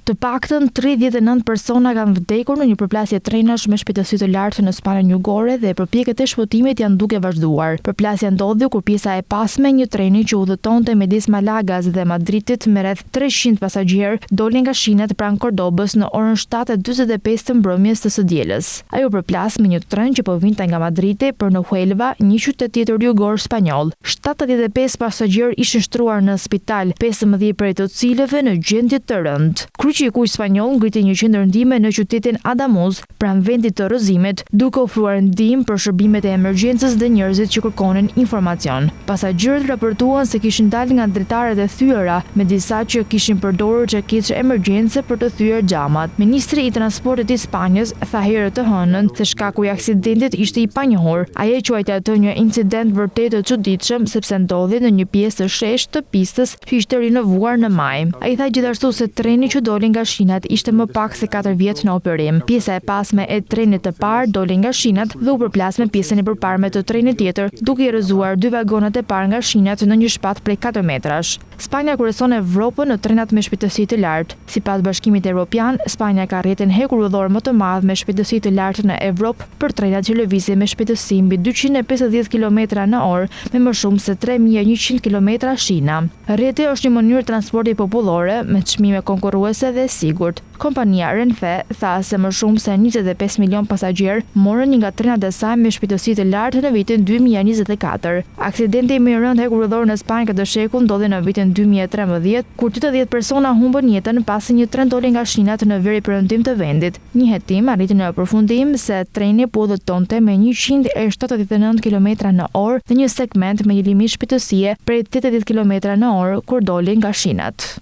Të paktën 39 persona kanë vdekur në një përplasje trenash me shpejtësi të lartë në Spanjën Jugore dhe përpjekjet e shpëtimit janë duke vazhduar. Përplasja ndodhi kur pjesa e pasme e një treni që udhëtonte midis Malagas dhe Madridit me rreth 300 pasagjerë doli nga shinat pranë Cordobës në orën 7:45 të mbrëmjes të së dielës. Ajo përplas me një tren që po vinte nga Madridi për në Huelva, një qytet tjetër jugor spanjoll. 75 pasagjerë ishin shtruar në spital, 15 prej të cilëve në gjendje të rëndë. Kryqi i Kuq spanjoll ngriti një qendër ndihme në qytetin Adamuz, pranë vendit të rrëzimit, duke ofruar ndihmë për shërbimet e emergjencës dhe njerëzit që kërkonin informacion. Pasagjerët raportuan se kishin dalë nga dritaret e thyera, me disa që kishin përdorur çekiç emergjencë për të thyer xhamat. Ministri i transportit i Spanjës tha herë të hënën se shkaku i aksidentit ishte i panjohur. Ai e quajti atë një incident vërtet të çuditshëm sepse ndodhi në një pjesë të sheshtë të pistës që ishte rinovuar në maj. Ai tha gjithashtu se treni që doli nga shinat ishte më pak se 4 vjet në operim. Pjesa e pasme e trenit të parë doli nga shinat dhe u përplas me pjesën e përparme të trenit tjetër, duke i rrëzuar 2 vagonat e parë nga shinat në një shpat prej 4 metrash. Spanja kurëson Evropën në trenat me shpejtësi të lartë. Sipas Bashkimit Evropian, Spanja ka rrjetin hekurudhor më të madh me shpejtësi të lartë në Evropë për trenat që lëvizin me shpejtësi mbi 250 km/h me më shumë se 3100 km shina. Rrjeti është një mënyrë transporti popullore me çmime konkurruese dhe sigurt. Kompania Renfe tha se më shumë se 25 milion pasagjerë morën një nga trenat e saj me shpejtësi të lartë në vitin 2024. Aksidenti më i rënd hekurudhor në Spanjë këtë shekull ndodhi në vitin 2013, kur 80 persona humbën jetën pasi një tren doli nga shinat në veri perëndim të vendit. Një hetim arriti në përfundim se treni po udhëtonte me 179 km/h në një segment me një limit shpejtësie prej 80 km/h kur doli nga shinat.